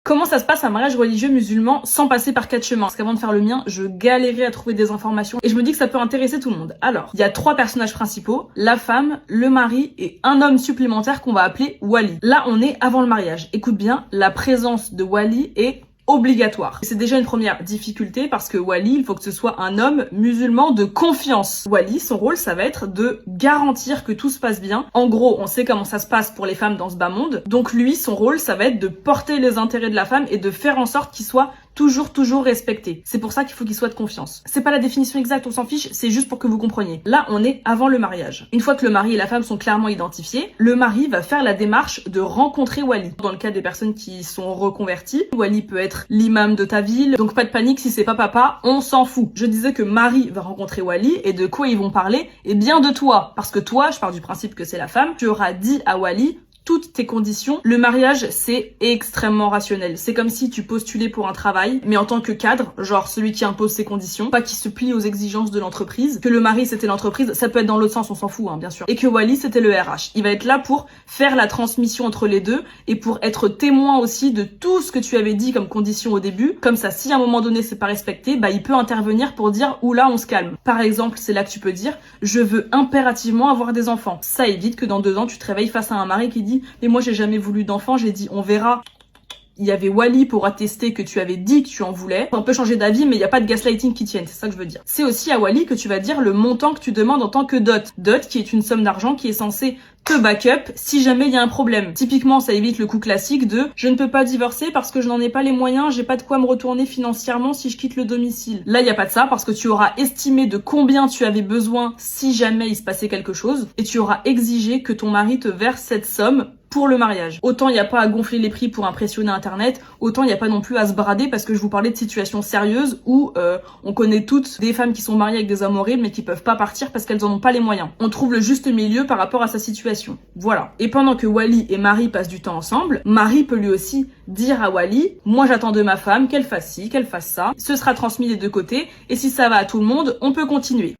Comment ça se passe un mariage religieux musulman sans passer par 4 chemins? Parce qu'avant de faire le mien, je galérais à trouver des informations et je me dis que ça peut intéresser tout le monde. Alors, il y a 3 personnages principaux, la femme, le mari et un homme supplémentaire qu'on va appeler Wali. Là, on est avant le mariage. Écoute bien, la présence de Wali est obligatoire. C'est déjà une première difficulté parce que Wali, il faut que ce soit un homme musulman de confiance. Wali, son rôle, ça va être de garantir que tout se passe bien. En gros, on sait comment ça se passe pour les femmes dans ce bas monde. Donc lui, son rôle, ça va être de porter les intérêts de la femme et de faire en sorte qu'il soit toujours respecté. C'est pour ça qu'il faut qu'il soit de confiance. C'est pas la définition exacte, on s'en fiche, c'est juste pour que vous compreniez. Là, on est avant le mariage. Une fois que le mari et la femme sont clairement identifiés, le mari va faire la démarche de rencontrer Wali. Dans le cas des personnes qui sont reconverties, Wali peut être l'imam de ta ville, donc pas de panique si c'est pas papa, on s'en fout. Je disais que Marie va rencontrer Wali et de quoi ils vont parler? Eh bien de toi. Parce que toi, je pars du principe que c'est la femme, tu auras dit à Wali toutes tes conditions. Le mariage, c'est extrêmement rationnel. C'est comme si tu postulais pour un travail, mais en tant que cadre, genre celui qui impose ses conditions, pas qui se plie aux exigences de l'entreprise. Que le mari, c'était l'entreprise, ça peut être dans l'autre sens, on s'en fout, hein, bien sûr. Et que Wali, c'était le RH. Il va être là pour faire la transmission entre les deux et pour être témoin aussi de tout ce que tu avais dit comme condition au début. Comme ça, si à un moment donné, c'est pas respecté, bah, il peut intervenir pour dire, oula, on se calme. Par exemple, c'est là que tu peux dire, je veux impérativement avoir des enfants. Ça évite que dans 2 ans, tu te réveilles face à un mari qui dit, mais moi j'ai jamais voulu d'enfant, j'ai dit on verra. Il y avait Wali pour attester que tu avais dit que tu en voulais. On peut changer d'avis, mais il n'y a pas de gaslighting qui tienne, c'est ça que je veux dire. C'est aussi à Wali que tu vas dire le montant que tu demandes en tant que dot. Dot qui est une somme d'argent qui est censée te backup si jamais il y a un problème. Typiquement, ça évite le coup classique de je ne peux pas divorcer parce que je n'en ai pas les moyens, j'ai pas de quoi me retourner financièrement si je quitte le domicile. Là, il n'y a pas de ça parce que tu auras estimé de combien tu avais besoin si jamais il se passait quelque chose et tu auras exigé que ton mari te verse cette somme pour le mariage. Autant il n'y a pas à gonfler les prix pour impressionner Internet, autant il n'y a pas non plus à se brader parce que je vous parlais de situations sérieuses où on connaît toutes des femmes qui sont mariées avec des hommes horribles mais qui peuvent pas partir parce qu'elles en ont pas les moyens. On trouve le juste milieu par rapport à sa situation. Voilà. Et pendant que Wali et Marie passent du temps ensemble, Marie peut lui aussi dire à Wali, moi j'attends de ma femme qu'elle fasse ci, qu'elle fasse ça. Ce sera transmis des 2 côtés et si ça va à tout le monde, on peut continuer.